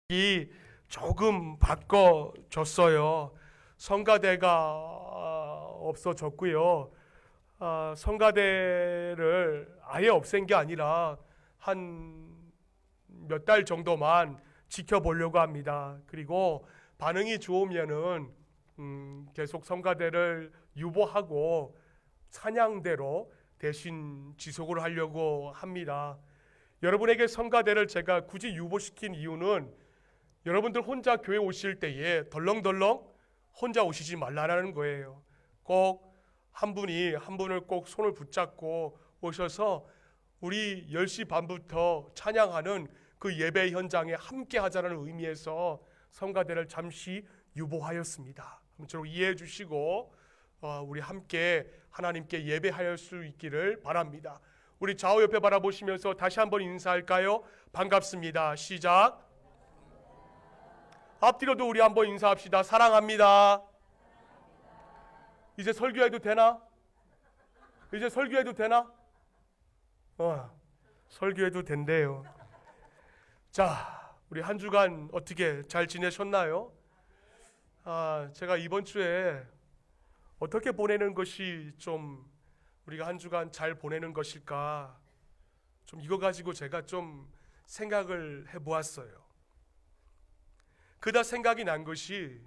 이 조금 바꿔줬어요. 성가대가 없어졌고요. 성가대를 아예 없앤 게 아니라 한 몇 달 정도만 지켜보려고 합니다. 그리고 반응이 좋으면은 계속 성가대를 유보하고 찬양대로 대신 지속을 하려고 합니다. 여러분에게 성가대를 제가 굳이 유보시킨 이유는 여러분들 혼자 교회 오실 때에 덜렁덜렁 혼자 오시지 말라는 거예요. 꼭 한 분을 꼭 손을 붙잡고 오셔서 우리 10시 반부터 찬양하는 그 예배 현장에 함께 하자는 의미에서 성가대를 잠시 유보하였습니다. 아무쪼록 이해해 주시고 우리 함께 하나님께 예배할 수 있기를 바랍니다. 우리 좌우 옆에 바라보시면서 다시 한번 인사할까요? 반갑습니다. 시작. 앞뒤로도 우리 한번 인사합시다. 사랑합니다. 이제 설교해도 되나? 이제 설교해도 되나? 설교해도 된대요. 자, 우리 한 주간 어떻게 잘 지내셨나요? 제가 이번 주에 어떻게 보내는 것이 좀 우리가 한 주간 잘 보내는 것일까? 좀 이거 가지고 제가 좀 생각을 해보았어요. 그다 생각이 난 것이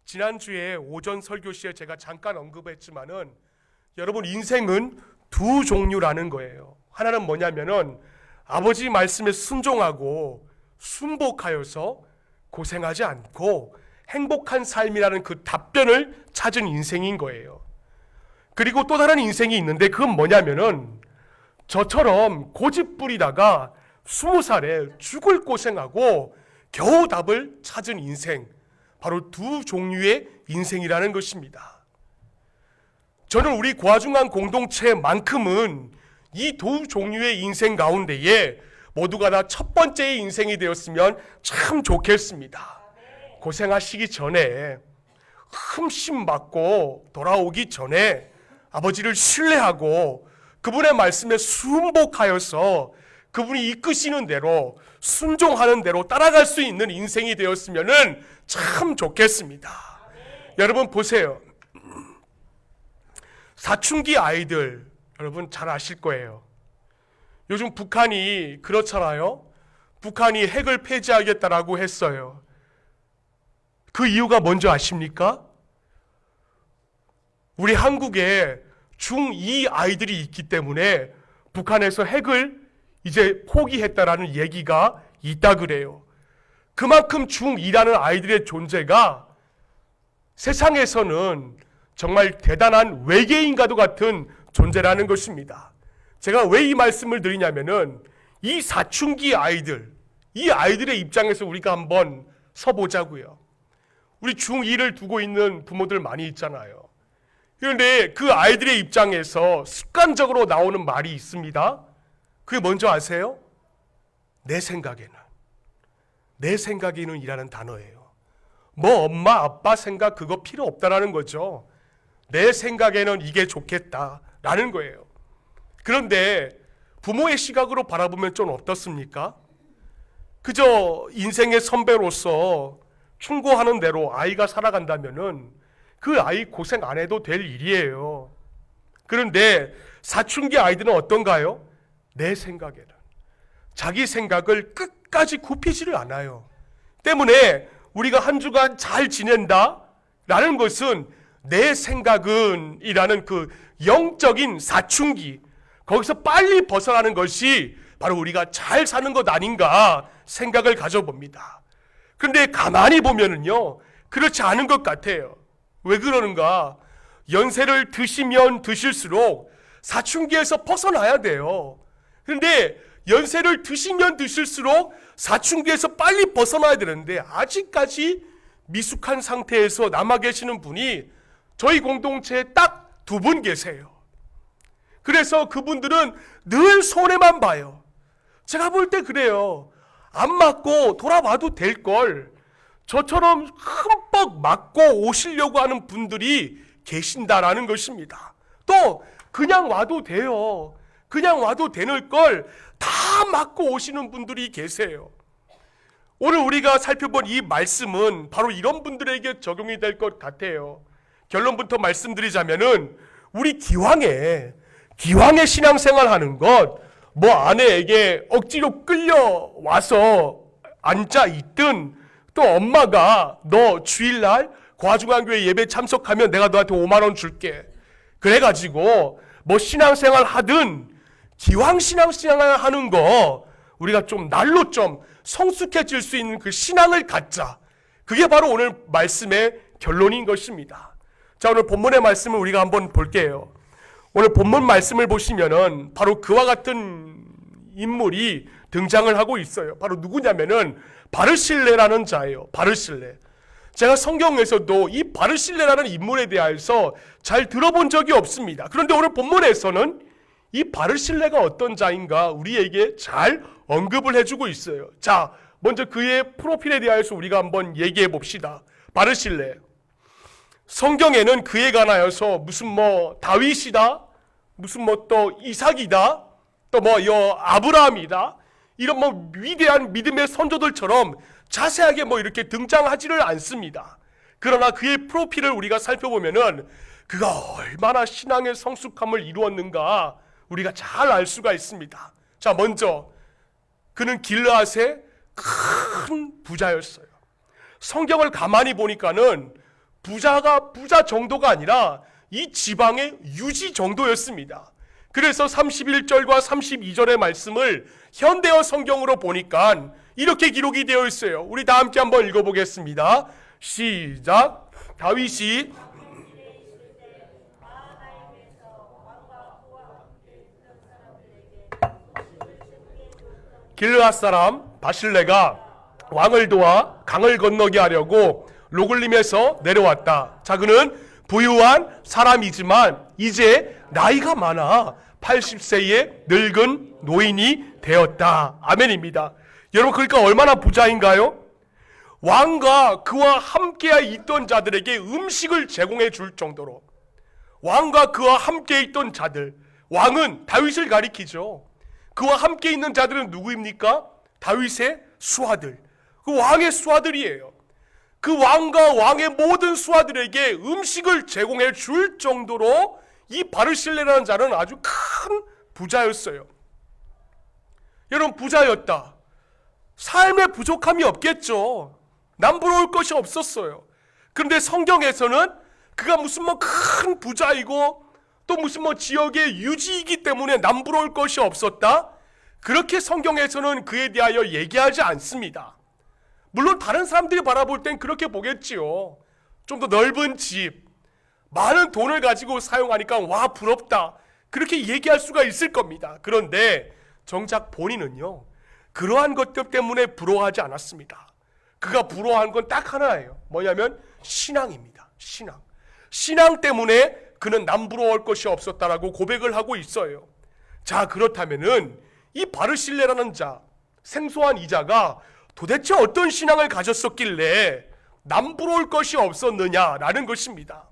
지난주에 오전 설교 시에 제가 잠깐 언급했지만은 여러분 인생은 두 종류라는 거예요. 하나는 뭐냐면은 아버지 말씀에 순종하고 순복하여서 고생하지 않고 행복한 삶이라는 그 답변을 찾은 인생인 거예요. 그리고 또 다른 인생이 있는데 그건 뭐냐면은 저처럼 고집 부리다가 20살에 죽을 고생하고 겨우 답을 찾은 인생, 바로 두 종류의 인생이라는 것입니다. 저는 우리 고아중앙 공동체만큼은 이 두 종류의 인생 가운데에 모두가 다 첫 번째의 인생이 되었으면 참 좋겠습니다. 고생하시기 전에 흠씬 맞고 돌아오기 전에 아버지를 신뢰하고 그분의 말씀에 순복하여서 그분이 이끄시는 대로 순종하는 대로 따라갈 수 있는 인생이 되었으면 참 좋겠습니다. 여러분 보세요. 사춘기 아이들 여러분 잘 아실 거예요. 요즘 북한이 그렇잖아요. 북한이 핵을 폐지하겠다라고 했어요. 그 이유가 뭔지 아십니까? 우리 한국에 중2 아이들이 있기 때문에 북한에서 핵을 이제 포기했다라는 얘기가 있다 그래요. 그만큼 중2라는 아이들의 존재가 세상에서는 정말 대단한 외계인과도 같은 존재라는 것입니다. 제가 왜 이 말씀을 드리냐면은 이 사춘기 아이들, 이 아이들의 입장에서 우리가 한번 서보자고요. 우리 중2를 두고 있는 부모들 많이 있잖아요. 그런데 그 아이들의 입장에서 습관적으로 나오는 말이 있습니다. 그게 뭔지 아세요? 내 생각에는 이라는 단어예요. 뭐 엄마 아빠 생각 그거 필요 없다라는 거죠. 내 생각에는 이게 좋겠다라는 거예요. 그런데 부모의 시각으로 바라보면 좀 어떻습니까? 그저 인생의 선배로서 충고하는 대로 아이가 살아간다면은 그 아이 고생 안 해도 될 일이에요. 그런데 사춘기 아이들은 어떤가요? 내 생각에는 자기 생각을 끝까지 굽히지를 않아요. 때문에 우리가 한 주간 잘 지낸다라는 것은 내 생각은 이라는 그 영적인 사춘기, 거기서 빨리 벗어나는 것이 바로 우리가 잘 사는 것 아닌가 생각을 가져봅니다. 그런데 가만히 보면은요 그렇지 않은 것 같아요. 왜 그러는가? 연세를 드시면 드실수록 사춘기에서 벗어나야 돼요. 그런데 연세를 드시면 드실수록 사춘기에서 빨리 벗어나야 되는데 아직까지 미숙한 상태에서 남아 계시는 분이 저희 공동체에 딱 2분 계세요. 그래서 그분들은 늘 손해만 봐요. 제가 볼 때 그래요. 안 맞고 돌아와도 될 걸 저처럼 흠뻑 맞고 오시려고 하는 분들이 계신다라는 것입니다. 또 그냥 와도 돼요. 그냥 와도 되는 걸 다 맞고 오시는 분들이 계세요. 오늘 우리가 살펴본 이 말씀은 바로 이런 분들에게 적용이 될 것 같아요. 결론부터 말씀드리자면은 우리 기왕에 신앙생활 하는 것, 뭐 아내에게 억지로 끌려와서 앉아 있든, 또 엄마가 너 주일날 과중한교회 예배 참석하면 내가 너한테 5만 원 줄게, 그래가지고 뭐 신앙생활 하든, 기왕 신앙생활 하는 거 우리가 좀 날로 좀 성숙해질 수 있는 그 신앙을 갖자. 그게 바로 오늘 말씀의 결론인 것입니다. 자, 오늘 본문의 말씀을 우리가 한번 볼게요. 오늘 본문 말씀을 보시면은 바로 그와 같은 인물이 등장을 하고 있어요. 바로 누구냐면은 바르실레라는 자예요. 바르실레. 제가 성경에서도 이 바르실레라는 인물에 대해서 잘 들어본 적이 없습니다. 그런데 오늘 본문에서는 이 바르실레가 어떤 자인가 우리에게 잘 언급을 해주고 있어요. 자, 먼저 그의 프로필에 대해서 우리가 한번 얘기해 봅시다. 바르실레. 성경에는 그에 관하여서 무슨 뭐 다윗이다, 무슨 뭐 또 이삭이다, 또 뭐 아브라함이다, 이런 뭐 위대한 믿음의 선조들처럼 자세하게 뭐 이렇게 등장하지를 않습니다. 그러나 그의 프로필을 우리가 살펴보면은 그가 얼마나 신앙의 성숙함을 이루었는가 우리가 잘 알 수가 있습니다. 자, 먼저 그는 길르앗의 큰 부자였어요. 성경을 가만히 보니까는 부자가 부자 정도가 아니라 이 지방의 유지 정도였습니다. 그래서 31절과 32절의 말씀을 현대어 성경으로 보니까 이렇게 기록이 되어 있어요. 우리 다 함께 한번 읽어보겠습니다. 시작. 다윗이 길르앗 사람 바실레가 왕을 도와 강을 건너게 하려고 로글림에서 내려왔다. 자, 그는 부유한 사람이지만 이제 나이가 많아 80세의 늙은 노인이 되었다. 아멘입니다. 여러분, 그러니까 얼마나 부자인가요? 왕과 그와 함께 있던 자들에게 음식을 제공해 줄 정도로, 왕과 그와 함께 있던 자들, 왕은 다윗을 가리키죠. 그와 함께 있는 자들은 누구입니까? 다윗의 수하들, 그 왕의 수하들이에요. 그 왕과 왕의 모든 수하들에게 음식을 제공해 줄 정도로 이 바르실레라는 자는 아주 큰 부자였어요. 여러분, 부자였다. 삶에 부족함이 없겠죠. 남부러울 것이 없었어요. 그런데 성경에서는 그가 무슨 뭐 큰 부자이고 또 무슨 뭐 지역의 유지이기 때문에 남부러울 것이 없었다? 그렇게 성경에서는 그에 대하여 얘기하지 않습니다. 물론 다른 사람들이 바라볼 땐 그렇게 보겠지요. 좀 더 넓은 집, 많은 돈을 가지고 사용하니까 와 부럽다, 그렇게 얘기할 수가 있을 겁니다. 그런데 정작 본인은요, 그러한 것들 때문에 부러워하지 않았습니다. 그가 부러워한 건 딱 하나예요. 뭐냐면 신앙입니다. 신앙 때문에 그는 남부러워할 것이 없었다라고 고백을 하고 있어요. 자, 그렇다면은 이 바르실레라는 자, 생소한 이 자가 도대체 어떤 신앙을 가졌었길래 남부러울 것이 없었느냐라는 것입니다.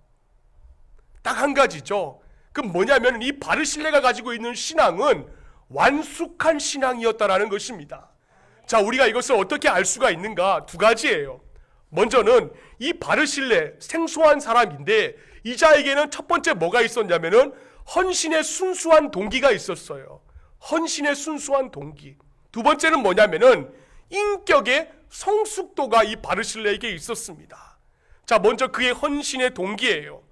딱 한 가지죠. 그 뭐냐면 이 바르실레가 가지고 있는 신앙은 완숙한 신앙이었다라는 것입니다. 자, 우리가 이것을 어떻게 알 수가 있는가? 두 가지예요. 먼저는 이 바르실레, 생소한 사람인데 이 자에게는 첫 번째 뭐가 있었냐면은 헌신의 순수한 동기가 있었어요. 헌신의 순수한 동기. 두 번째는 뭐냐면은 인격의 성숙도가 이 바르실레에게 있었습니다. 자, 먼저 그의 헌신의 동기예요.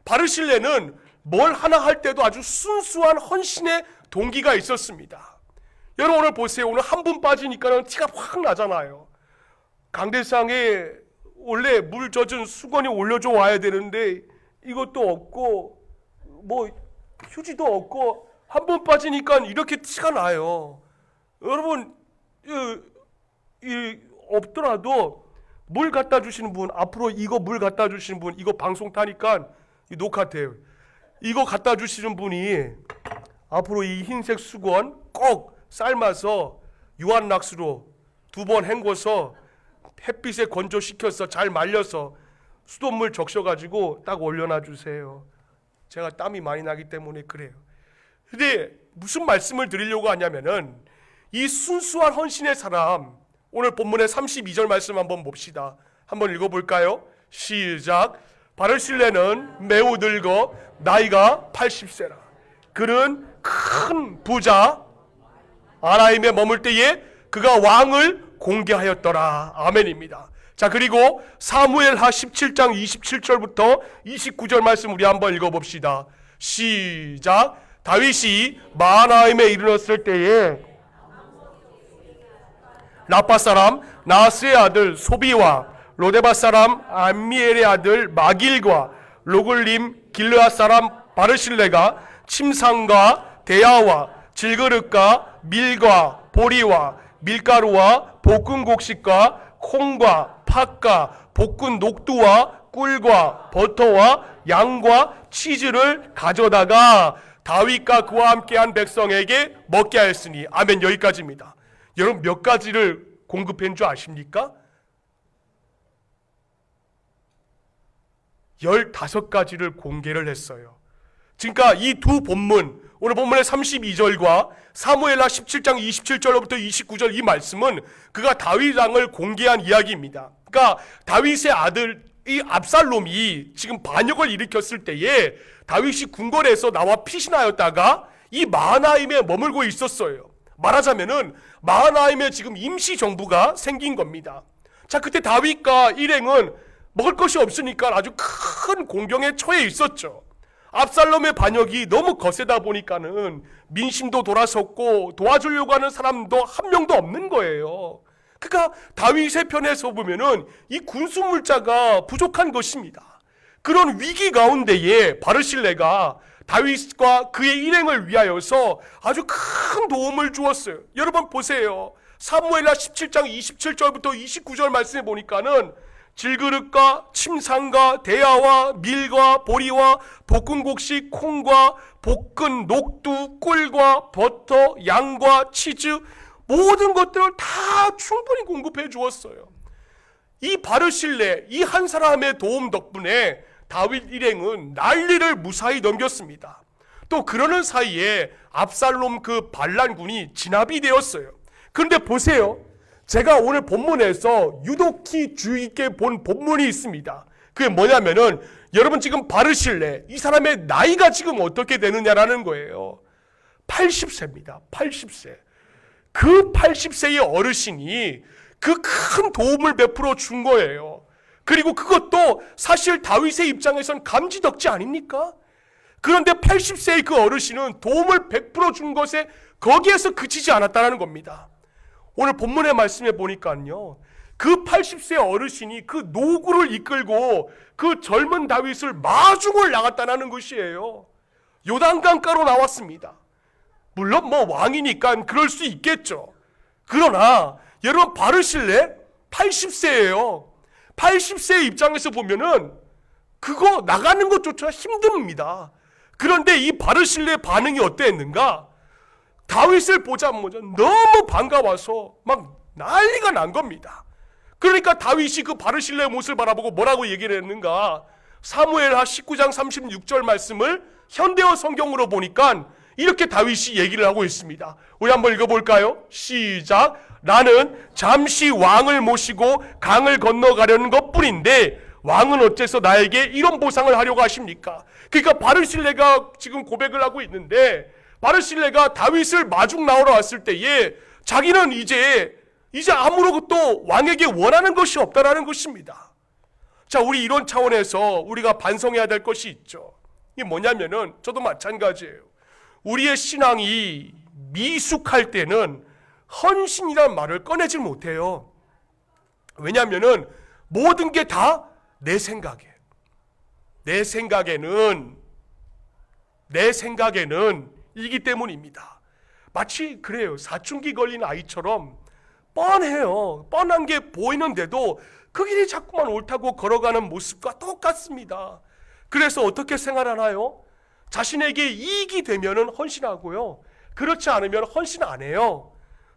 바르실레는 뭘 하나 할 때도 아주 순수한 헌신의 동기가 있었습니다. 여러분, 오늘 보세요. 오늘 한 분 빠지니까 티가 확 나잖아요. 강대상에 원래 물 젖은 수건이 올려줘 와야 되는데 이것도 없고 뭐 휴지도 없고 한 번 빠지니까 이렇게 티가 나요. 여러분, 없더라도 물 갖다 주시는 분, 앞으로 이거 물 갖다 주시는 분, 이거 방송 타니까 녹화돼요. 이거 갖다 주시는 분이 앞으로 이 흰색 수건 꼭 삶아서 유한락수로 2번 헹궈서 햇빛에 건조시켜서 잘 말려서 수돗물 적셔가지고 딱 올려놔 주세요. 제가 땀이 많이 나기 때문에 그래요. 근데 무슨 말씀을 드리려고 하냐면은 이 순수한 헌신의 사람, 오늘 본문의 32절 말씀 한번 봅시다. 한번 읽어볼까요? 시작. 바르실레는 매우 늙어 나이가 80세라. 그는 큰 부자 아나임에 머물 때에 그가 왕을 공개하였더라. 아멘입니다. 자, 그리고 사무엘하 17장 27절부터 29절 말씀 우리 한번 읽어봅시다. 시작. 다윗이 마하나임에 이르렀을 때에 라파 사람 나스의 아들 소비와 로데바 사람 암미엘의 아들 마길과 로글림 길르앗 사람 바르실레가 침상과 대야와 질그릇과 밀과 보리와 밀가루와 볶은 곡식과 콩과 팥과 볶은 녹두와 꿀과 버터와 양과 치즈를 가져다가 다윗과 그와 함께한 백성에게 먹게 하였으니. 아멘. 여기까지입니다. 여러분 몇 가지를 공급한 줄 아십니까? 15가지를 공개를 했어요. 그러니까 이 두 본문, 오늘 본문의 32절과 사무엘하 17장 27절로부터 29절 이 말씀은 그가 다윗 왕을 공개한 이야기입니다. 그러니까 다윗의 아들 이 압살롬이 지금 반역을 일으켰을 때에 다윗이 궁궐에서 나와 피신하였다가 이 마하나임에 머물고 있었어요. 말하자면은 마하나임에 지금 임시 정부가 생긴 겁니다. 자, 그때 다윗과 일행은 먹을 것이 없으니까 아주 큰 공경에 처해 있었죠. 압살롬의 반역이 너무 거세다 보니까는 민심도 돌아섰고 도와주려고 하는 사람도 한 명도 없는 거예요. 그러니까 다윗의 편에서 보면은 이 군수물자가 부족한 것입니다. 그런 위기 가운데에 바르실레가 다윗과 그의 일행을 위하여서 아주 큰 도움을 주었어요. 여러분 보세요. 사무엘하 17장 27절부터 29절 말씀해 보니까는 질그릇과 침상과 대야와 밀과 보리와 볶은 곡식 콩과 볶은 녹두 꿀과 버터 양과 치즈 모든 것들을 다 충분히 공급해 주었어요. 이 바르실레 이 한 사람의 도움 덕분에 다윗 일행은 난리를 무사히 넘겼습니다. 또 그러는 사이에 압살롬 그 반란군이 진압이 되었어요. 그런데 보세요. 제가 오늘 본문에서 유독히 주의 있게 본 본문이 있습니다. 그게 뭐냐면은 여러분 지금 바르실레 이 사람의 나이가 지금 어떻게 되느냐라는 거예요. 80세입니다. 80세. 그 80세의 어르신이 그 큰 도움을 베풀어 준 거예요. 그리고 그것도 사실 다윗의 입장에선 감지덕지 아닙니까? 그런데 80세의 그 어르신은 도움을 베풀어 준 것에 거기에서 그치지 않았다는 겁니다. 오늘 본문의 말씀에 보니까요, 그 80세 어르신이 그 노구를 이끌고 그 젊은 다윗을 마중을 나갔다는 것이에요. 요단강가로 나왔습니다. 물론 뭐 왕이니까 그럴 수 있겠죠. 그러나 여러분 바르실레 80세예요. 80세의 입장에서 보면은 그거 나가는 것조차 힘듭니다. 그런데 이 바르실레의 반응이 어땠는가? 다윗을 보자마자 너무 반가워서 막 난리가 난 겁니다. 그러니까 다윗이 그 바르실레의 모습을 바라보고 뭐라고 얘기를 했는가? 사무엘하 19장 36절 말씀을 현대어 성경으로 보니까 이렇게 다윗이 얘기를 하고 있습니다. 우리 한번 읽어볼까요? 시작. 나는 잠시 왕을 모시고 강을 건너가려는 것뿐인데 왕은 어째서 나에게 이런 보상을 하려고 하십니까? 그러니까 바르실레가 지금 고백을 하고 있는데 바르실레가 다윗을 마중 나오러 왔을 때에 자기는 이제 아무것도 왕에게 원하는 것이 없다라는 것입니다. 자, 우리 이런 차원에서 우리가 반성해야 될 것이 있죠. 이게 뭐냐면은 저도 마찬가지예요. 우리의 신앙이 미숙할 때는 헌신이란 말을 꺼내질 못해요. 왜냐하면은 모든 게 다 내 생각에는 이기 때문입니다. 마치 그래요. 사춘기 걸린 아이처럼 뻔해요. 뻔한 게 보이는데도 그 길이 자꾸만 옳다고 걸어가는 모습과 똑같습니다. 그래서 어떻게 생활하나요? 자신에게 이익이 되면은 헌신하고요. 그렇지 않으면 헌신 안 해요.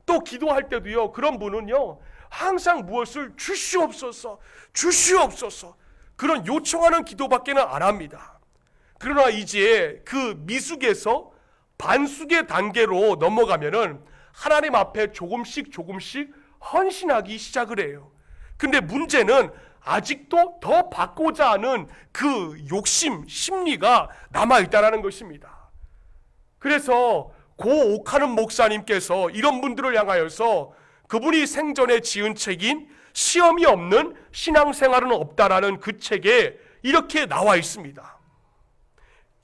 또 기도할 때도요. 그런 분은요. 항상 무엇을 주시옵소서 그런 요청하는 기도밖에는 안 합니다. 그러나 이제 그 미숙에서 반숙의 단계로 넘어가면은 하나님 앞에 조금씩 헌신하기 시작을 해요. 근데 문제는 아직도 더 받고자 하는 그 욕심, 심리가 남아있다는 것입니다. 그래서 고 옥하는 목사님께서 이런 분들을 향하여서 그분이 생전에 지은 책인 시험이 없는 신앙생활은 없다라는 그 책에 이렇게 나와 있습니다.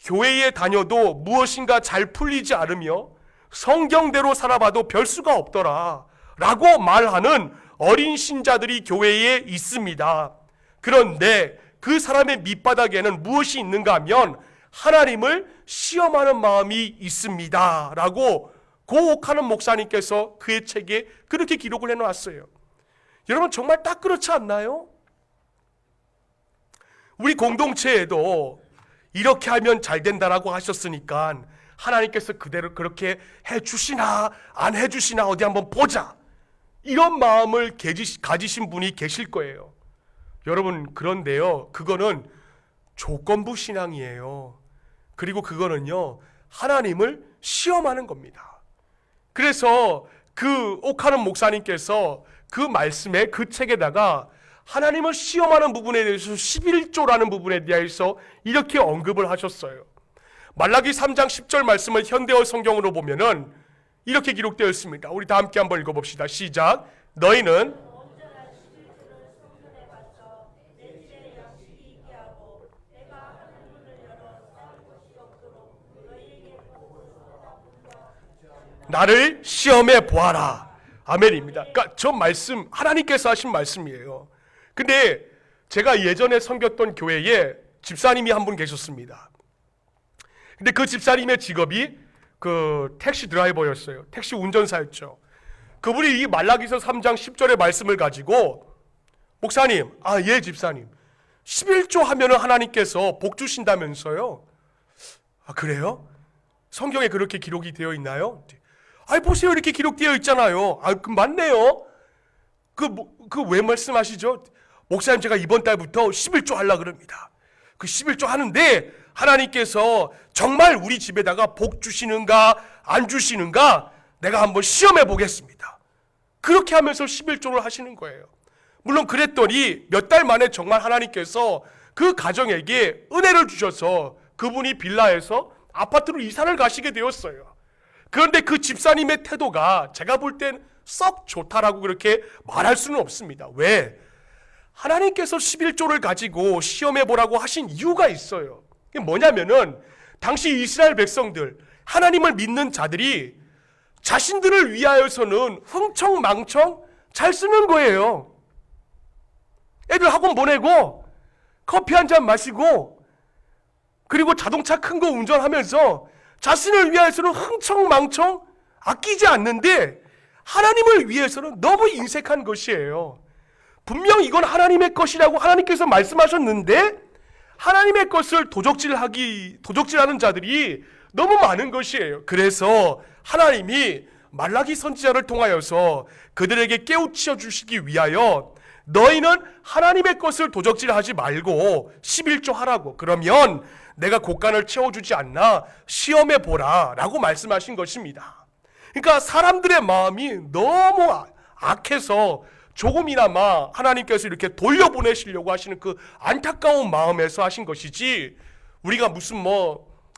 교회에 다녀도 무엇인가 잘 풀리지 않으며 성경대로 살아봐도 별 수가 없더라 라고 말하는 어린 신자들이 교회에 있습니다. 그런데 그 사람의 밑바닥에는 무엇이 있는가 하면 하나님을 시험하는 마음이 있습니다 라고 고옥하는 목사님께서 그의 책에 그렇게 기록을 해놨어요. 여러분 정말 딱 그렇지 않나요? 우리 공동체에도 이렇게 하면 잘 된다라고 하셨으니까 하나님께서 그대로 그렇게 해주시나 안 해주시나 어디 한번 보자, 이런 마음을 가지신 분이 계실 거예요. 여러분 그런데요, 그거는 조건부 신앙이에요. 그리고 그거는요 하나님을 시험하는 겁니다. 그래서 그 옥하는 목사님께서 그 말씀에 그 책에다가 하나님을 시험하는 부분에 대해서 11조라는 부분에 대해서 이렇게 언급을 하셨어요. 말라기 3장 10절 말씀을 현대어 성경으로 보면은 이렇게 기록되어 있습니다. 우리 다 함께 한번 읽어봅시다. 시작. 너희는 나를 시험해 보아라. 아멘입니다. 그러니까 저 말씀 하나님께서 하신 말씀이에요. 근데 제가 예전에 섬겼던 교회에 집사님이 한 분 계셨습니다. 근데 그 집사님의 직업이 그 택시 드라이버였어요. 택시 운전사였죠. 그분이 이 말라기서 3장 10절의 말씀을 가지고 목사님, 예 집사님, 11조 하면은 하나님께서 복 주신다면서요. 그래요? 성경에 그렇게 기록이 되어 있나요? 보세요, 이렇게 기록되어 있잖아요. 맞네요. 그 왜 말씀하시죠? 목사님 제가 이번 달부터 11조 하려고 그럽니다. 그 11조 하는데 하나님께서 정말 우리 집에다가 복 주시는가 안 주시는가 내가 한번 시험해 보겠습니다. 그렇게 하면서 11조를 하시는 거예요. 물론 그랬더니 몇 달 만에 정말 하나님께서 그 가정에게 은혜를 주셔서 그분이 빌라에서 아파트로 이사를 가시게 되었어요. 그런데 그 집사님의 태도가 제가 볼 땐 썩 좋다라고 그렇게 말할 수는 없습니다. 왜? 하나님께서 11조를 가지고 시험해 보라고 하신 이유가 있어요. 그게 뭐냐면은 당시 이스라엘 백성들, 하나님을 믿는 자들이 자신들을 위하여서는 흥청망청 잘 쓰는 거예요. 애들 학원 보내고 커피 한 잔 마시고 그리고 자동차 큰 거 운전하면서 자신을 위하여서는 흥청망청 아끼지 않는데 하나님을 위해서는 너무 인색한 것이에요. 분명 이건 하나님의 것이라고 하나님께서 말씀하셨는데 하나님의 것을 도적질하는 자들이 너무 많은 것이에요. 그래서 하나님이 말라기 선지자를 통하여서 그들에게 깨우쳐 주시기 위하여 너희는 하나님의 것을 도적질하지 말고 11조 하라고, 그러면 내가 곳간을 채워주지 않나 시험해 보라 라고 말씀하신 것입니다. 그러니까 사람들의 마음이 너무 악해서 조금이나마 하나님께서 이렇게 돌려보내시려고 하시는 그 안타까운 마음에서 하신 것이지, 우리가 무슨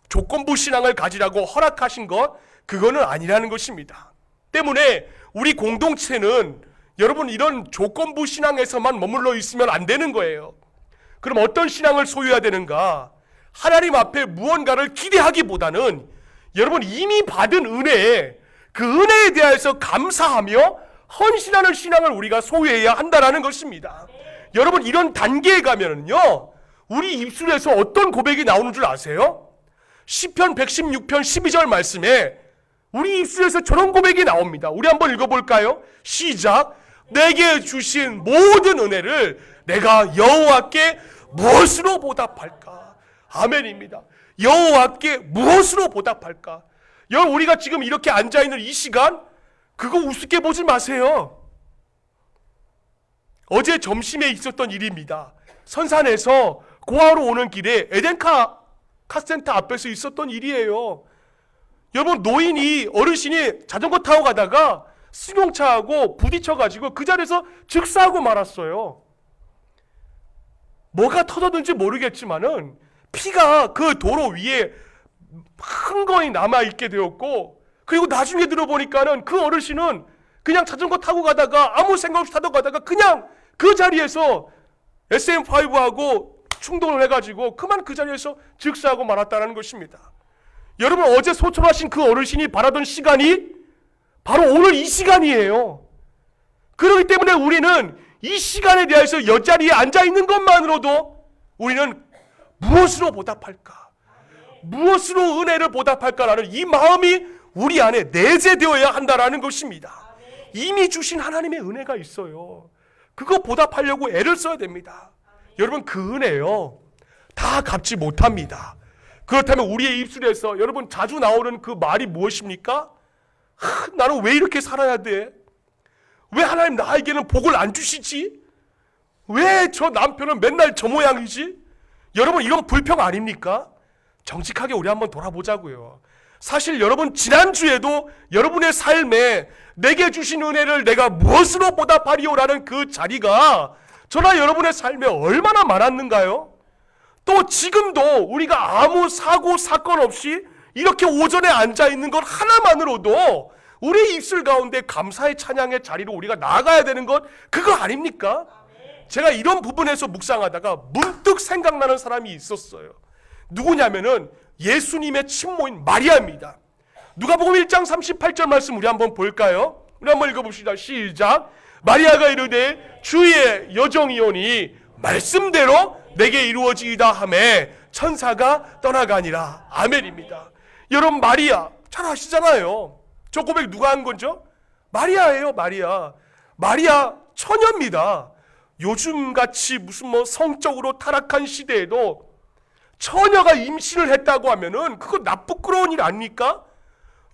조건부 신앙을 가지라고 허락하신 것, 그거는 아니라는 것입니다. 때문에 우리 공동체는 여러분 이런 조건부 신앙에서만 머물러 있으면 안 되는 거예요. 그럼 어떤 신앙을 소유해야 되는가? 하나님 앞에 무언가를 기대하기보다는 여러분 이미 받은 은혜에 그 은혜에 대해서 감사하며 헌신하는 신앙을 우리가 소유해야 한다는 것입니다. 여러분 이런 단계에 가면은요 우리 입술에서 어떤 고백이 나오는 줄 아세요? 시편 116편 12절 말씀에 우리 입술에서 저런 고백이 나옵니다. 우리 한번 읽어볼까요? 시작. 내게 주신 모든 은혜를 내가 여호와께 무엇으로 보답할까? 아멘입니다. 여호와께 무엇으로 보답할까? 여러분 우리가 지금 이렇게 앉아있는 이 시간 그거 우습게 보지 마세요. 어제 점심에 있었던 일입니다. 선산에서 고아로 오는 길에 에덴카 카센터 앞에서 있었던 일이에요. 여러분 어르신이 자전거 타고 가다가 승용차하고 부딪혀가지고 그 자리에서 즉사하고 말았어요. 뭐가 터졌는지 모르겠지만은 피가 그 도로 위에 흥건히 남아있게 되었고, 그리고 나중에 들어보니까는 그 어르신은 그냥 자전거 타고 가다가 아무 생각 없이 타고 가다가 그냥 그 자리에서 SM5하고 충돌을 해가지고 그만 그 자리에서 즉사하고 말았다는 것입니다. 여러분, 어제 소천하신 그 어르신이 바라던 시간이 바로 오늘 이 시간이에요. 그렇기 때문에 우리는 이 시간에 대해서 옆자리에 앉아있는 것만으로도 우리는 무엇으로 보답할까? 무엇으로 은혜를 보답할까라는 이 마음이 우리 안에 내재되어야 한다는 것입니다. 이미 주신 하나님의 은혜가 있어요. 그거 보답하려고 애를 써야 됩니다. 여러분, 그 은혜요, 다 갚지 못합니다. 그렇다면 우리의 입술에서 여러분 자주 나오는 그 말이 무엇입니까? 나는 왜 이렇게 살아야 돼? 왜 하나님 나에게는 복을 안 주시지? 왜 저 남편은 맨날 저 모양이지? 여러분, 이건 불평 아닙니까? 정직하게 우리 한번 돌아보자고요. 사실 여러분, 지난주에도 여러분의 삶에 내게 주신 은혜를 내가 무엇으로 보답하리오라는 그 자리가 저나 여러분의 삶에 얼마나 많았는가요? 또 지금도 우리가 아무 사고 사건 없이 이렇게 오전에 앉아있는 것 하나만으로도 우리 입술 가운데 감사의 찬양의 자리로 우리가 나아가야 되는 것, 그거 아닙니까? 제가 이런 부분에서 묵상하다가 문득 생각나는 사람이 있었어요. 누구냐면은 예수님의 친모인 마리아입니다. 누가복음 1장 38절 말씀 우리 한번 볼까요? 우리 한번 읽어봅시다. 시작. 마리아가 이르되 주의 여정이오니 말씀대로 내게 이루어지이다 하매 천사가 떠나가니라. 아멘입니다. 여러분, 마리아 잘 아시잖아요. 저 고백 누가 한 거죠? 마리아예요. 마리아 처녀입니다. 요즘같이 무슨 성적으로 타락한 시대에도 처녀가 임신을 했다고 하면은 그거 나쁘끄러운 일 아닙니까?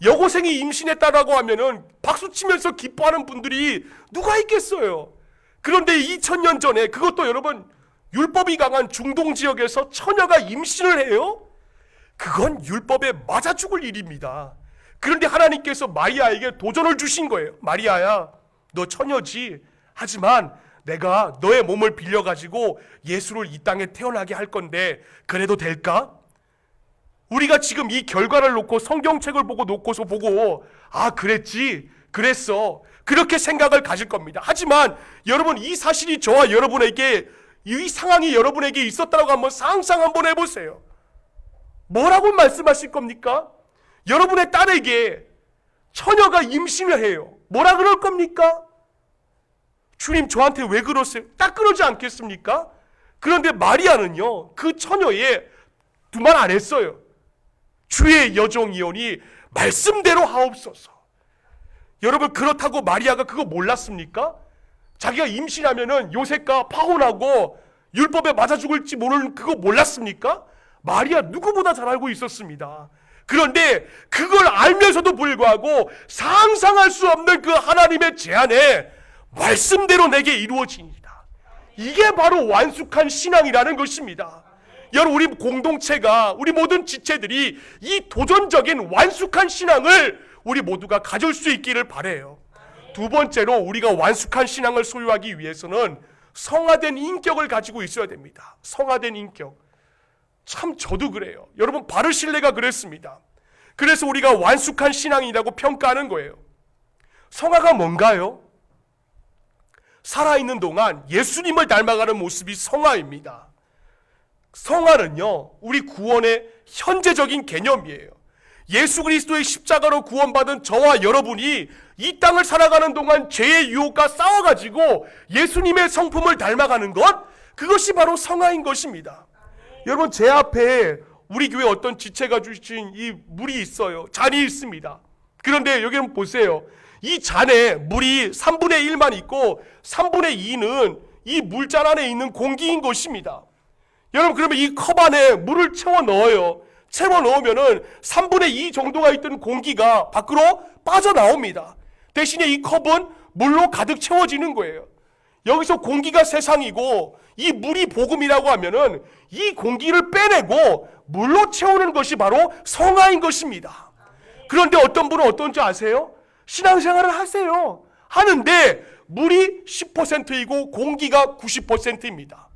여고생이 임신했다라고 하면은 박수치면서 기뻐하는 분들이 누가 있겠어요? 그런데 2000년 전에, 그것도 여러분 율법이 강한 중동 지역에서 처녀가 임신을 해요? 그건 율법에 맞아 죽을 일입니다. 그런데 하나님께서 마리아에게 도전을 주신 거예요. 마리아야, 너 처녀지. 하지만 내가 너의 몸을 빌려가지고 예수를 이 땅에 태어나게 할 건데 그래도 될까? 우리가 지금 이 결과를 놓고 성경책을 놓고서 보고 그랬지, 그랬어, 그렇게 생각을 가질 겁니다. 하지만 여러분, 이 사실이 저와 여러분에게, 이 상황이 여러분에게 있었다고 한번 상상 한번 해보세요. 뭐라고 말씀하실 겁니까? 여러분의 딸에게 처녀가 임신을 해요. 뭐라 그럴 겁니까? 주님, 저한테 왜 그러세요? 딱 그러지 않겠습니까? 그런데 마리아는요, 그 처녀에 두 말 안 했어요. 주의 여종이오니 말씀대로 하옵소서. 여러분, 그렇다고 마리아가 그거 몰랐습니까? 자기가 임신하면은 요셉과 파혼하고 율법에 맞아 죽을지 모르는 그거 몰랐습니까? 마리아 누구보다 잘 알고 있었습니다. 그런데 그걸 알면서도 불구하고 상상할 수 없는 그 하나님의 제안에 말씀대로 내게 이루어지니라. 이게 바로 완숙한 신앙이라는 것입니다. 여러분, 우리 공동체가, 우리 모든 지체들이 이 도전적인 완숙한 신앙을 우리 모두가 가질 수 있기를 바라요. 두 번째로, 우리가 완숙한 신앙을 소유하기 위해서는 성화된 인격을 가지고 있어야 됩니다. 성화된 인격. 참 저도 그래요. 여러분, 바르실레가 그랬습니다. 그래서 우리가 완숙한 신앙이라고 평가하는 거예요. 성화가 뭔가요? 살아있는 동안 예수님을 닮아가는 모습이 성화입니다. 성화는요, 우리 구원의 현재적인 개념이에요. 예수 그리스도의 십자가로 구원받은 저와 여러분이 이 땅을 살아가는 동안 죄의 유혹과 싸워가지고 예수님의 성품을 닮아가는 것, 그것이 바로 성화인 것입니다. 여러분, 제 앞에 우리 교회 어떤 지체가 주신 이 물이 있어요. 잔이 있습니다. 그런데 여기 한번 보세요. 이 잔에 물이 3분의 1만 있고 3분의 2는 이 물잔 안에 있는 공기인 것입니다. 여러분, 그러면 이 컵 안에 물을 채워 넣어요. 채워 넣으면은 3분의 2 정도가 있던 공기가 밖으로 빠져나옵니다. 대신에 이 컵은 물로 가득 채워지는 거예요. 여기서 공기가 세상이고 이 물이 복음이라고 하면은 이 공기를 빼내고 물로 채우는 것이 바로 성화인 것입니다. 그런데 어떤 분은 어떤지 아세요? 신앙생활을 하세요. 하는데 물이 10%이고 공기가 90%입니다.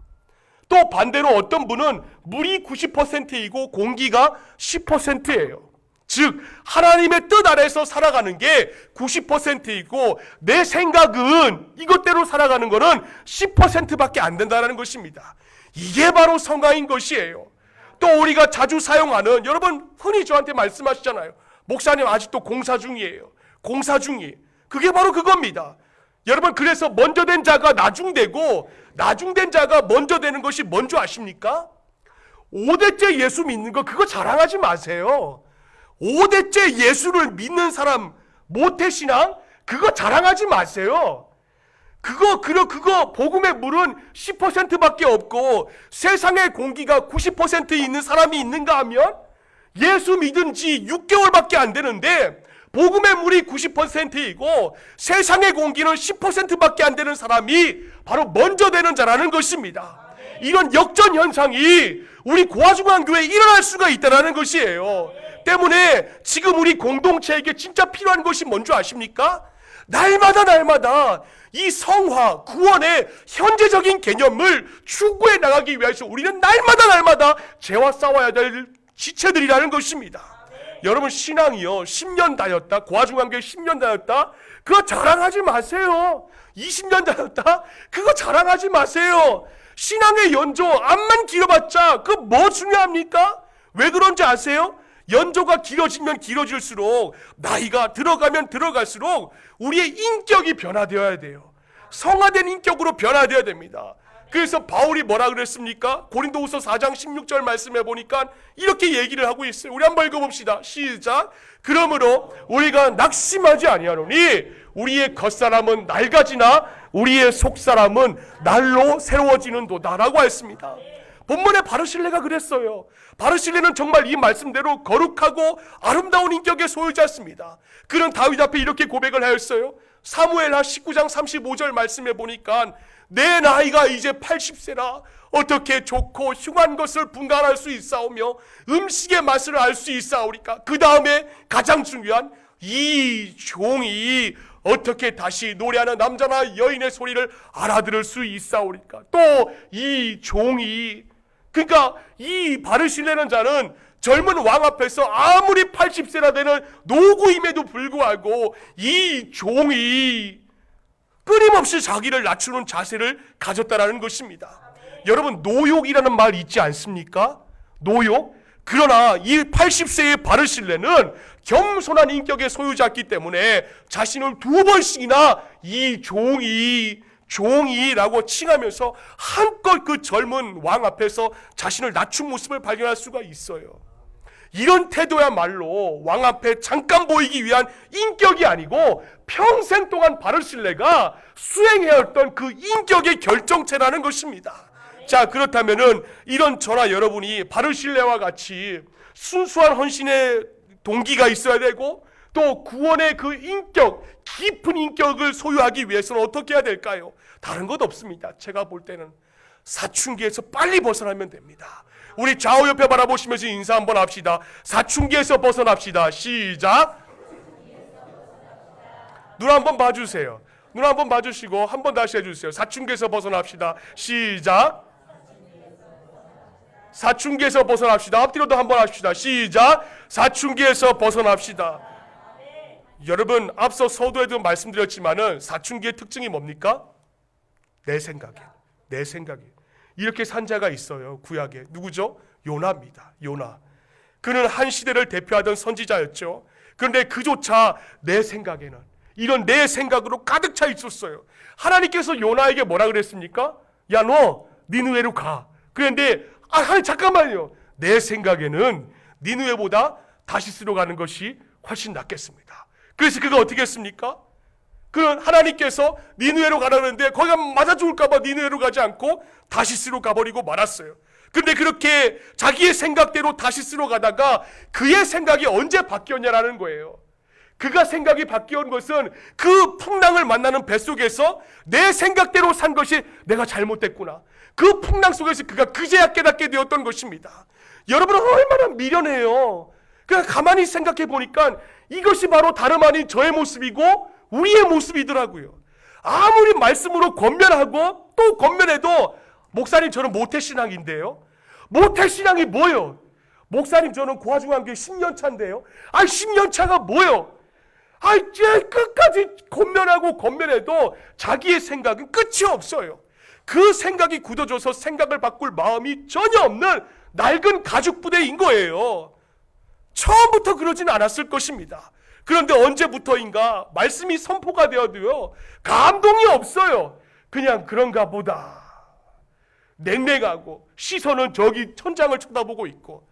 또 반대로 어떤 분은 물이 90%이고 공기가 10%예요. 즉 하나님의 뜻 아래서 살아가는 게 90%이고 내 생각은 이것대로 살아가는 거는 10%밖에 안 된다는 것입니다. 이게 바로 성화인 것이에요. 또 우리가 자주 사용하는, 여러분 흔히 저한테 말씀하시잖아요. 목사님 아직도 공사 중이에요. 공사 중이. 그게 바로 그겁니다. 여러분 그래서 먼저 된 자가 나중되고 나중된 자가 먼저 되는 것이 뭔지 아십니까? 5대째 예수 믿는 거 그거 자랑하지 마세요. 5대째 예수를 믿는 사람 모태신앙 그거 자랑하지 마세요. 그거 복음의 물은 10%밖에 없고 세상의 공기가 90% 있는 사람이 있는가 하면 예수 믿은 지 6개월밖에 안 되는데 복음의 물이 90%이고 세상의 공기는 10%밖에 안 되는 사람이 바로 먼저 되는 자라는 것입니다. 이런 역전 현상이 우리 고아중앙교회에 일어날 수가 있다는 것이에요. 때문에 지금 우리 공동체에게 진짜 필요한 것이 뭔지 아십니까? 날마다 이 성화, 구원의 현재적인 개념을 추구해 나가기 위해서 우리는 날마다 죄와 싸워야 될 지체들이라는 것입니다. 여러분 신앙이요 10년 다녔다, 고아중앙교회 10년 다녔다 그거 자랑하지 마세요. 20년 다녔다 그거 자랑하지 마세요. 신앙의 연조 암만 길어봤자 그 뭐 중요합니까? 왜 그런지 아세요? 연조가 길어지면 길어질수록 나이가 들어가면 들어갈수록 우리의 인격이 변화되어야 돼요. 성화된 인격으로 변화되어야 됩니다. 그래서 바울이 뭐라 그랬습니까? 고린도후서 4장 16절 말씀해 보니까 이렇게 얘기를 하고 있어요. 우리 한번 읽어봅시다. 시작. 그러므로 우리가 낙심하지 아니하노니 우리의 겉사람은 낡아지나 우리의 속사람은 날로 새로워지는도다 라고 했습니다. 본문에 바르실레가 그랬어요. 바르실레는 정말 이 말씀대로 거룩하고 아름다운 인격의 소유자였습니다. 그는 다윗 앞에 이렇게 고백을 하였어요. 사무엘하 19장 35절 말씀해 보니까 내 나이가 이제 80세라 어떻게 좋고 흉한 것을 분간할 수 있사오며 음식의 맛을 알 수 있사오리까. 그 다음에 가장 중요한 이 종이 어떻게 다시 노래하는 남자나 여인의 소리를 알아들을 수 있사오리까. 또 이 종이, 그러니까 이 바르실레는 자는 젊은 왕 앞에서 아무리 80세나 되는 노구임에도 불구하고 이 종이 끊임없이 자기를 낮추는 자세를 가졌다라는 것입니다. 여러분 노욕이라는 말 있지 않습니까? 노욕? 그러나 이 80세의 바르실레는 겸손한 인격의 소유자였기 때문에 자신을 2번씩이나 이 종이라고 칭하면서 한껏 그 젊은 왕 앞에서 자신을 낮춘 모습을 발견할 수가 있어요. 이런 태도야말로 왕 앞에 잠깐 보이기 위한 인격이 아니고 평생 동안 바르실레가 수행해야 했던 그 인격의 결정체라는 것입니다. 자, 그렇다면은 이런 저나 여러분이 바르실레와 같이 순수한 헌신의 동기가 있어야 되고 또 구원의 그 인격, 깊은 인격을 소유하기 위해서는 어떻게 해야 될까요? 다른 것 없습니다. 제가 볼 때는 사춘기에서 빨리 벗어나면 됩니다. 우리 좌우 옆에 바라보시면서 인사 한번 합시다. 사춘기에서 벗어납시다. 시작. 눈 한번 봐주세요. 눈 한번 봐주시고 한번 다시 해주세요. 사춘기에서 벗어납시다. 시작. 사춘기에서 벗어납시다. 앞뒤로도 한번 합시다. 시작. 사춘기에서 벗어납시다. 여러분 앞서 서두에도 말씀드렸지만은 사춘기의 특징이 뭡니까? 내 생각에 이렇게 산 자가 있어요. 구약에 누구죠? 요나입니다. 요나. 그는 한 시대를 대표하던 선지자였죠. 그런데 그조차 내 생각에는 이런 내 생각으로 가득 차 있었어요. 하나님께서 요나에게 뭐라 그랬습니까? 야, 너 니느웨로 가. 그런데 하나님 잠깐만요. 내 생각에는 니느웨보다 다시스로 가는 것이 훨씬 낫겠습니다. 그래서 그가 어떻게 했습니까? 그는 하나님께서 니느웨로 가라는데 거기가 맞아 죽을까 봐 니느웨로 가지 않고 다시스로 가버리고 말았어요. 그런데 그렇게 자기의 생각대로 다시스로 가다가 그의 생각이 언제 바뀌었냐라는 거예요. 그가 생각이 바뀌었던 것은 그 풍랑을 만나는 뱃속에서 내 생각대로 산 것이 내가 잘못됐구나. 그 풍랑 속에서 그가 그제야 깨닫게 되었던 것입니다. 여러분은 얼마나 미련해요. 그냥 가만히 생각해 보니까 이것이 바로 다름 아닌 저의 모습이고 우리의 모습이더라고요. 아무리 말씀으로 권면하고 또 권면해도 목사님 저는 모태신앙인데요. 모태신앙이 뭐요? 목사님 저는 고아중앙교회 10년 차인데요. 10년 차가 뭐요? 끝까지 권면하고 권면해도 자기의 생각은 끝이 없어요. 그 생각이 굳어져서 생각을 바꿀 마음이 전혀 없는 낡은 가죽부대인 거예요. 처음부터 그러진 않았을 것입니다. 그런데 언제부터인가 말씀이 선포가 되어도요, 감동이 없어요. 그냥 그런가 보다. 냉랭하고 시선은 저기 천장을 쳐다보고 있고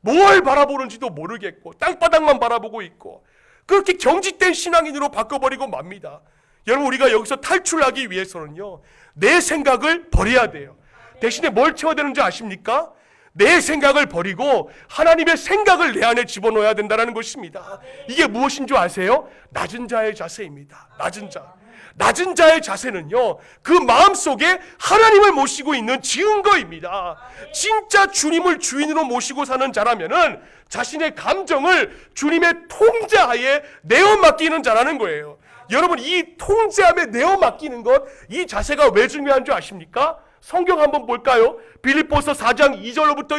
뭘 바라보는지도 모르겠고 땅바닥만 바라보고 있고 그렇게 경직된 신앙인으로 바꿔버리고 맙니다. 여러분, 우리가 여기서 탈출하기 위해서는요, 내 생각을 버려야 돼요. 대신에 뭘 채워야 되는지 아십니까? 내 생각을 버리고 하나님의 생각을 내 안에 집어넣어야 된다는 것입니다. 이게 무엇인 줄 아세요? 낮은 자의 자세입니다. 낮은 자. 낮은 자의 자세는요, 그 마음속에 하나님을 모시고 있는 증거입니다. 진짜 주님을 주인으로 모시고 사는 자라면은 자신의 감정을 주님의 통제하에 내어 맡기는 자라는 거예요. 여러분, 이 통제함에 내어 맡기는 것, 이 자세가 왜 중요한 줄 아십니까? 성경 한번 볼까요? 빌립보서 4장 1절부터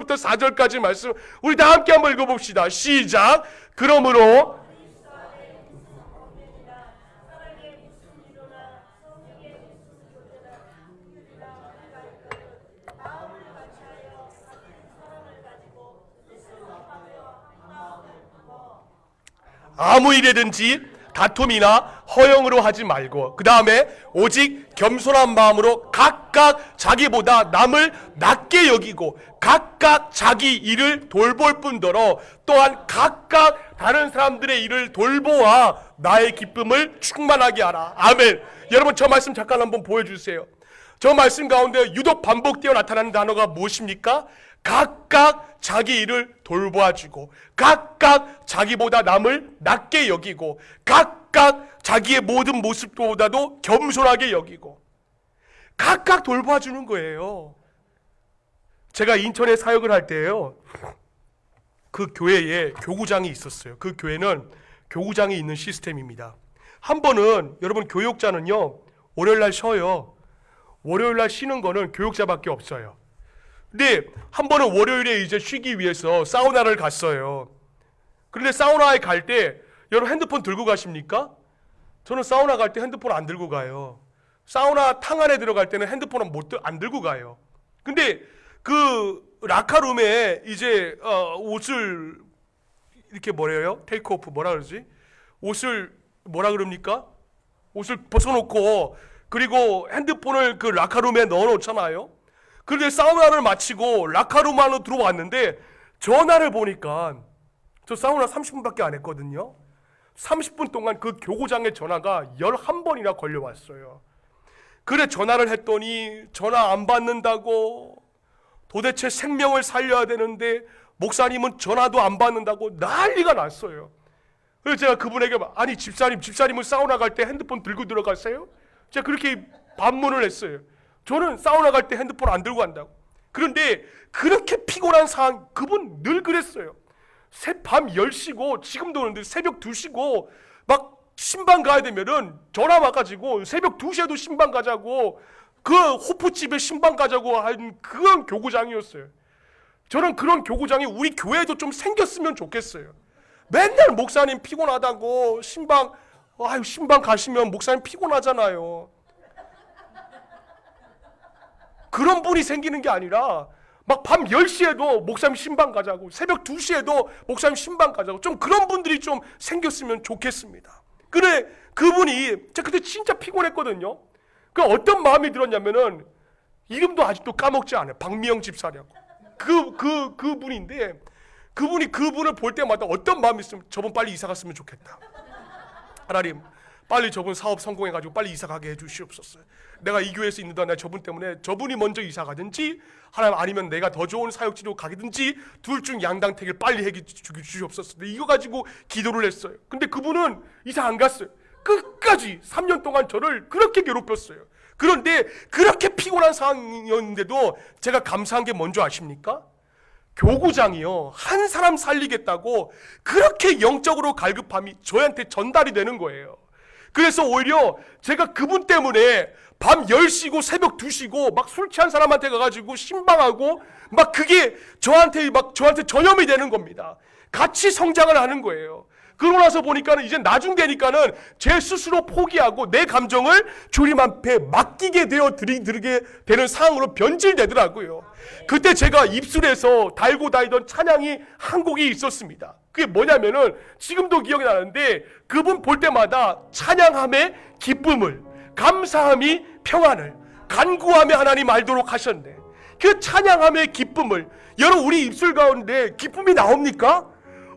4절까지 말씀 우리 다 함께 한번 읽어봅시다. 시작. 그러므로 아무 일에든지 다툼이나 허영으로 하지 말고, 그 다음에 오직 겸손한 마음으로 각각 자기보다 남을 낮게 여기고 각각 자기 일을 돌볼 뿐더러 또한 각각 다른 사람들의 일을 돌보아 나의 기쁨을 충만하게 하라. 아멘. 여러분, 저 말씀 잠깐 한번 보여주세요. 저 말씀 가운데 유독 반복되어 나타나는 단어가 무엇입니까? 각각 자기 일을 돌보아주고 각각 자기보다 남을 낮게 여기고 각각 자기의 모든 모습보다도 겸손하게 여기고 각각 돌봐주는 거예요. 제가 인천에 사역을 할 때요, 그 교회에 교구장이 있었어요. 그 교회는 교구장이 있는 시스템입니다. 한 번은 여러분, 교육자는요 월요일날 쉬어요. 월요일날 쉬는 거는 교육자밖에 없어요. 근데 한 번은 월요일에 이제 쉬기 위해서 사우나를 갔어요. 그런데 사우나에 갈 때 여러분 핸드폰 들고 가십니까? 저는 사우나 갈 때 핸드폰 안 들고 가요. 사우나 탕 안에 들어갈 때는 핸드폰은 안 들고 가요. 근데 그 라카룸에 이제 옷을 이렇게 뭐래요? 테이크오프 뭐라 그러지? 옷을 뭐라 그럽니까? 옷을 벗어놓고 그리고 핸드폰을 그 라카룸에 넣어놓잖아요. 그런데 사우나를 마치고 라카룸 안으로 들어왔는데 전화를 보니까, 저 사우나 30분밖에 안 했거든요. 30분 동안 그 교구장에 전화가 11번이나 걸려왔어요. 그래 전화를 했더니 전화 안 받는다고, 도대체 생명을 살려야 되는데 목사님은 전화도 안 받는다고 난리가 났어요. 그래서 제가 그분에게 아니 집사님은 사우나 갈 때 핸드폰 들고 들어가세요? 제가 그렇게 반문을 했어요. 저는 사우나 갈 때 핸드폰 안 들고 간다고. 그런데 그렇게 피곤한 상황, 그분 늘 그랬어요. 밤 10시고 지금도 그런데 새벽 2시고 막 신방 가야 되면은 전화 와가지고 새벽 2시에도 신방 가자고, 그 호프집에 신방 가자고 한 그런 교구장이었어요. 저는 그런 교구장이 우리 교회에도 좀 생겼으면 좋겠어요. 맨날 목사님 피곤하다고 신방 가시면 목사님 피곤하잖아요. 그런 분이 생기는 게 아니라 막 밤 10시에도 목사님 신방 가자고, 새벽 2시에도 목사님 신방 가자고, 좀 그런 분들이 좀 생겼으면 좋겠습니다. 그래 그분이 제가 그때 진짜 피곤했거든요. 그 어떤 마음이 들었냐면은 이름도 아직도 까먹지 않아요. 박미영 집사라고. 그분인데 그분을 볼 때마다 어떤 마음이 있으면 저분 빨리 이사 갔으면 좋겠다. 하나님 빨리 저분 사업 성공해가지고 빨리 이사 가게 해주시옵소서. 내가 이 교회에서 있는 동안 내가 저분 때문에 저분이 먼저 이사 가든지, 하나님 아니면 내가 더 좋은 사역지로 가든지 둘 중 양당택을 빨리 해 주시옵소서. 이거 가지고 기도를 했어요. 근데 그분은 이사 안 갔어요. 끝까지 3년 동안 저를 그렇게 괴롭혔어요. 그런데 그렇게 피곤한 상황이었는데도 제가 감사한 게 뭔지 아십니까? 교구장이요 한 사람 살리겠다고 그렇게 영적으로 갈급함이 저한테 전달이 되는 거예요. 그래서 오히려 제가 그분 때문에 밤 10시고 새벽 2시고 막 술 취한 사람한테 가가지고 신방하고 막 그게 저한테 전염이 되는 겁니다. 같이 성장을 하는 거예요. 그러고 나서 보니까는 이제 나중 되니까는 제 스스로 포기하고 내 감정을 주님 앞에 맡기게 들게 되는 상황으로 변질되더라고요. 그때 제가 입술에서 달고 다니던 찬양이 한 곡이 있었습니다. 그게 뭐냐면은 지금도 기억이 나는데 그분 볼 때마다 찬양함의 기쁨을, 감사함이 평안을, 간구하며 하나님 알도록 하셨네. 그 찬양함의 기쁨을, 여러분 우리 입술 가운데 기쁨이 나옵니까?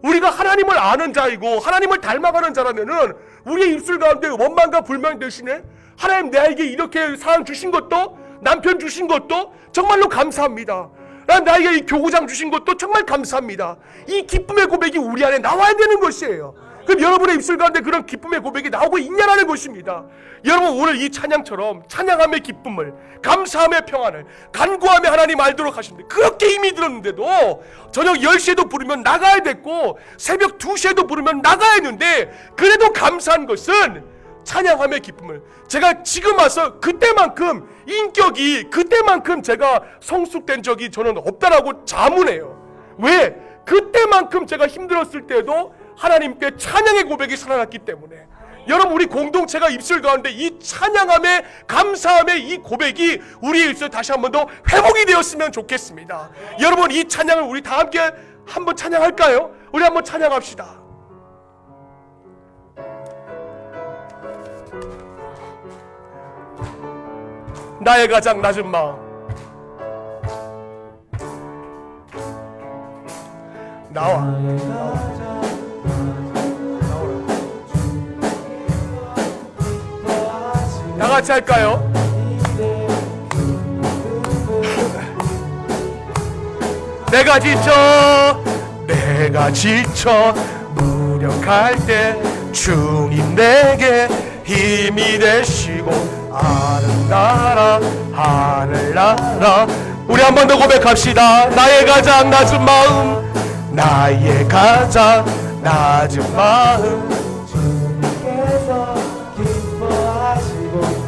우리가 하나님을 아는 자이고 하나님을 닮아가는 자라면은 우리의 입술 가운데 원망과 불만 대신에 하나님 나에게 이렇게 사랑 주신 것도, 남편 주신 것도 정말로 감사합니다. 나에게 이 교구장 주신 것도 정말 감사합니다. 이 기쁨의 고백이 우리 안에 나와야 되는 것이에요. 그럼 여러분의 입술 가운데 그런 기쁨의 고백이 나오고 있냐라는 것입니다. 여러분 오늘 이 찬양처럼 찬양함의 기쁨을, 감사함의 평안을, 간구하며 하나님 알도록 하시는데 그렇게 힘이 들었는데도 저녁 10시에도 부르면 나가야 됐고 새벽 2시에도 부르면 나가야 했는데 그래도 감사한 것은 찬양함의 기쁨을, 제가 지금 와서 그때만큼 인격이, 그때만큼 제가 성숙된 적이 저는 없다라고 자문해요. 왜? 그때만큼 제가 힘들었을 때도 하나님께 찬양의 고백이 살아났기 때문에. 여러분 우리 공동체가 입술 가운데 이 찬양함의, 감사함의 이 고백이 우리 입술 다시 한 번 더 회복이 되었으면 좋겠습니다. 여러분 이 찬양을 우리 다 함께 한번 찬양할까요? 우리 한번 찬양합시다. 나의 가장 낮은 마음, 나와 다 같이 할까요? 내가 지쳐 무력할 때 주님 내게 힘이 되시고 아름다라 하늘나라. 우리 한 번 더 고백합시다. 나의 가장 낮은 마음, 나의 가장 낮은 마음, 주님께서 기뻐하시고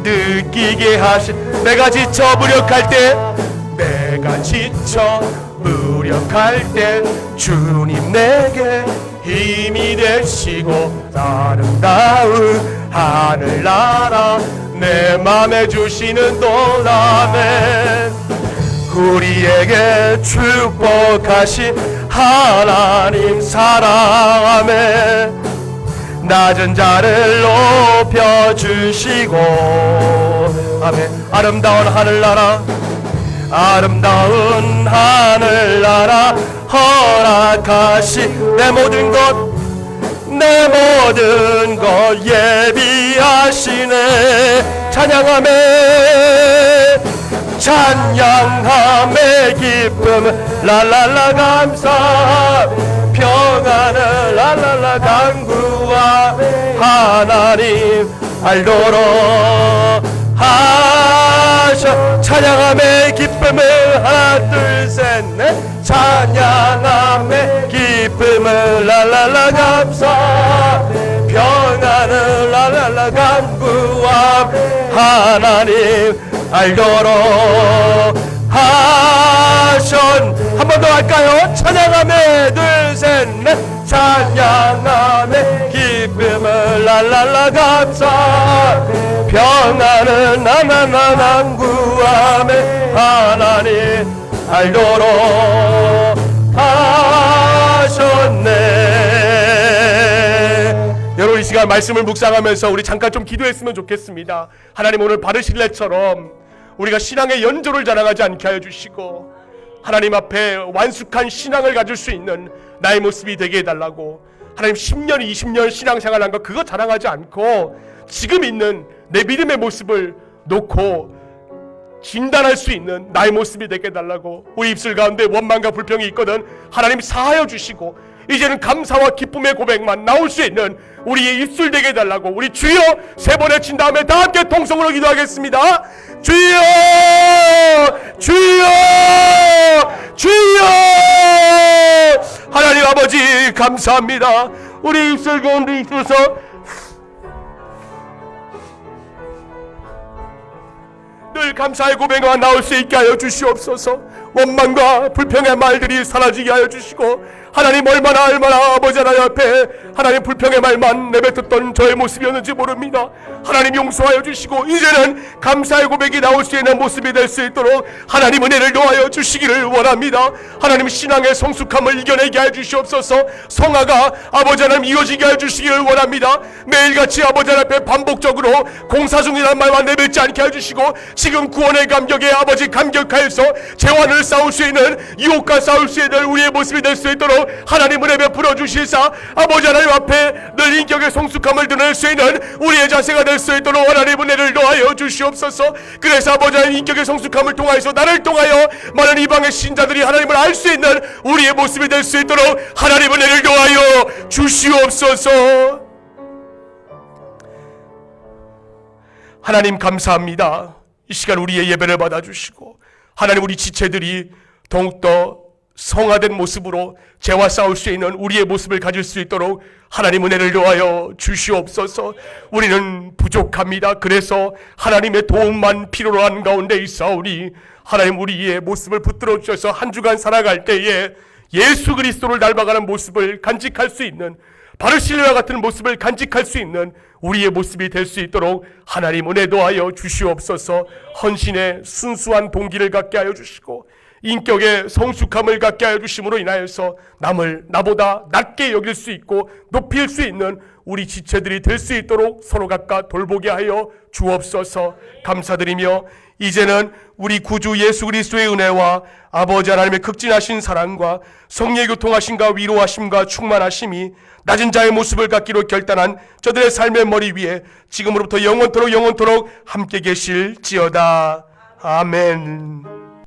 느끼게 하신. 내가 지쳐 무력할 때, 내가 지쳐 무력할 때 주님 내게 힘이 되시고 아름다운 하늘나라 내 맘에 주시는 돈. 아멘. 우리에게 축복하신 하나님 사랑하며 낮은 자를 높여주시고. 아멘. 아름다운 하늘나라, 아름다운 하늘나라 허락하신 내 모든 것 예비하시네. 찬양함의 기쁨 랄랄라 감사 평안을 랄랄라 간구와 하나님 알도록 하셔. 찬양함의 기쁨을 하나 둘 셋 넷. 찬양함의 기쁨을 랄랄라 감사 평안을 랄랄라 간구와 하나님 알도록 하션. 한 번 더 할까요? 찬양함의 둘 셋 넷. 찬양함의 기쁨을 랄랄라 감사 평안은 나나나 난구함에 하나님 알도록 하셨네. 여러분 이 시간 말씀을 묵상하면서 우리 잠깐 좀 기도했으면 좋겠습니다. 하나님 오늘 바르실레처럼 우리가 신앙의 연조를 자랑하지 않게 하여 주시고 하나님 앞에 완숙한 신앙을 가질 수 있는 나의 모습이 되게 해달라고. 하나님 10년 20년 신앙생활한 거 그거 자랑하지 않고 지금 있는 내 믿음의 모습을 놓고 진단할 수 있는 나의 모습이 되게 해달라고. 우리 입술 가운데 원망과 불평이 있거든 하나님 사하여 주시고 이제는 감사와 기쁨의 고백만 나올 수 있는 우리의 입술 되게 해달라고 우리 주여 세 번 외친 다음에 다 함께 통성으로 기도하겠습니다. 주여 주여 주여. 하나님 아버지 감사합니다. 우리 입술 가운데 있어서 늘 감사의 고백만 나올 수 있게 하여 주시옵소서. 원망과 불평의 말들이 사라지게 하여 주시고, 하나님 얼마나 아버지 하나님 앞에 하나님 불평의 말만 내뱉었던 저의 모습이었는지 모릅니다. 하나님 용서하여 주시고 이제는 감사의 고백이 나올 수 있는 모습이 될 수 있도록 하나님 은혜를 더하여 주시기를 원합니다. 하나님 신앙의 성숙함을 이겨내게 하여 주시옵소서. 성화가 아버지 하나님 이어지게 하여 주시기를 원합니다. 매일같이 아버지 하나님 앞에 반복적으로 공사 중이라는 말만 내뱉지 않게 하여 주시고, 지금 구원의 감격에 아버지 감격하여서 재환을 싸울 수 있는, 유혹과 싸울 수 있는 우리의 모습이 될 수 있도록 하나님 은혜 베풀어 주시사 아버지 하나님 앞에 늘 인격의 성숙함을 드러낼 수 있는 우리의 자세가 될 수 있도록 하나님 은혜를 더하여 주시옵소서. 그래서 아버지 하나님 인격의 성숙함을 통하여서 나를 통하여 많은 이방의 신자들이 하나님을 알 수 있는 우리의 모습이 될 수 있도록 하나님 은혜를 더하여 주시옵소서. 하나님 감사합니다. 이 시간 우리의 예배를 받아주시고 하나님 우리 지체들이 더욱더 성화된 모습으로 죄와 싸울 수 있는 우리의 모습을 가질 수 있도록 하나님 은혜를 더하여 주시옵소서. 우리는 부족합니다. 그래서 하나님의 도움만 필요로 한 가운데 있사오니 하나님 우리의 모습을 붙들어 주셔서 한 주간 살아갈 때에 예수 그리스도를 닮아가는 모습을 간직할 수 있는, 바르실레와 같은 모습을 간직할 수 있는 우리의 모습이 될 수 있도록 하나님 은혜 더하여 주시옵소서. 헌신의 순수한 동기를 갖게 하여 주시고 인격의 성숙함을 갖게 하여 주심으로 인하여서 남을 나보다 낮게 여길 수 있고 높일 수 있는 우리 지체들이 될 수 있도록 서로 각각 돌보게 하여 주옵소서. 감사드리며 이제는 우리 구주 예수 그리스도의 은혜와 아버지 하나님의 극진하신 사랑과 성령의 교통하심과 위로하심과 충만하심이 낮은 자의 모습을 갖기로 결단한 저들의 삶의 머리 위에 지금으로부터 영원토록 함께 계실지어다. 아멘.